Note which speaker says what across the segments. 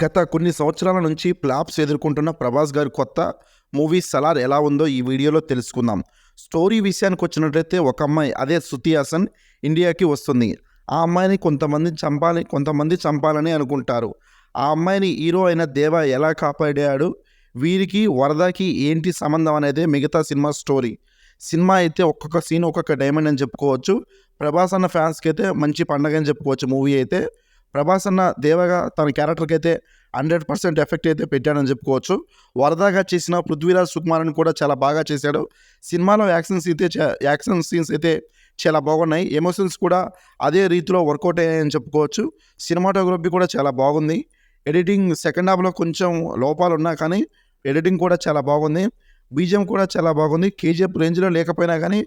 Speaker 1: గత కొన్ని సంవత్సరాల నుంచి ఫ్లాప్స్ ఎదుర్కొంటున్న ప్రభాస్ గారి కొత్త మూవీ 'సలార్' ఎలా ఉందో ఈ వీడియోలో తెలుసుకుందాం. స్టోరీ విషయానికి వచ్చినట్లయితే ఒక అమ్మాయి అదే శృతి హాసన్ ఇండియాకి వస్తుంది. ఆ అమ్మాయిని కొంతమంది చంపాలని అనుకుంటారు. ఆ అమ్మాయిని హీరో అయిన దేవా ఎలా కాపాడాడు, వీరికి వరదకి ఏంటి సంబంధం అనేదే మిగతా సినిమా స్టోరీ. సినిమా అయితే ఒక్కొక్క సీన్ ఒక్కొక్క డైమండ్ అని చెప్పుకోవచ్చు. ప్రభాస్ అన్న ఫ్యాన్స్కి అయితే మంచి పండగ అని చెప్పుకోవచ్చు. మూవీ అయితే ప్రభాస్ అన్న దేవగా తన క్యారెక్టర్కి అయితే 100% ఎఫెక్ట్ అయితే పెట్టాడని చెప్పుకోవచ్చు. వరదాగా చేసిన పృథ్వీరాజ్ సుకుమార్ని కూడా చాలా బాగా చేశాడు. సినిమాలో యాక్షన్ సీన్స్ అయితే చాలా బాగున్నాయి. ఎమోషన్స్ కూడా అదే రీతిలో వర్కౌట్ అయ్యాయని చెప్పుకోవచ్చు. సినిమాటోగ్రఫీ కూడా చాలా బాగుంది. ఎడిటింగ్ సెకండ్ హాఫ్లో కొంచెం లోపాలు ఉన్నా కానీ ఎడిటింగ్ కూడా చాలా బాగుంది. బీజిఎం కూడా చాలా బాగుంది. కేజీఎఫ్ రేంజ్లో లేకపోయినా కానీ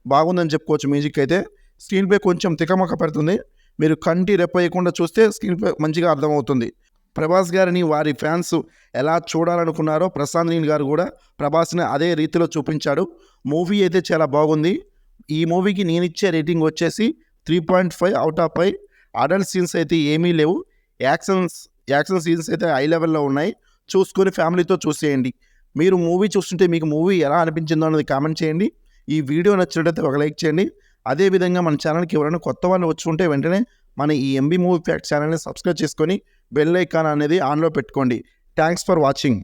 Speaker 1: బాగుందని చెప్పుకోవచ్చు. మ్యూజిక్ అయితే స్క్రీన్ ప్లే కొంచెం తికమక పెడుతుంది. మీరు కంటి రెప్పేయకుండా చూస్తే స్క్రీన్ ప్లే మంచిగా అర్థమవుతుంది. ప్రభాస్ గారిని వారి ఫ్యాన్స్ ఎలా చూడాలనుకున్నారో ప్రశాంత్ నీల్ గారు కూడా ప్రభాస్ని అదే రీతిలో చూపించాడు. మూవీ అయితే చాలా బాగుంది. ఈ మూవీకి నేను ఇచ్చే రేటింగ్ వచ్చేసి 3.5 అవుట్ ఆఫ్ 5. అడల్ట్ సీన్స్ అయితే ఏమీ లేవు. యాక్షన్ సీన్స్ అయితే హై లెవెల్లో ఉన్నాయి. చూసుకొని ఫ్యామిలీతో చూసేయండి. మీరు మూవీ చూస్తుంటే మీకు మూవీ ఎలా అనిపించిందో అనేది కామెంట్ చేయండి. ఈ వీడియో నచ్చినట్లయితే ఒక లైక్ చేయండి. అదేవిధంగా మన ఛానల్కి ఎవరైనా కొత్త వాళ్ళు వచ్చి ఉంటే వెంటనే మన ఈ ఎంబీ మూవీ ఫ్యాక్ట్ ఛానల్ని సబ్స్క్రైబ్ చేసుకొని బెల్ ఐకాన్ అనేది ఆన్లో పెట్టుకోండి. Thanks for watching.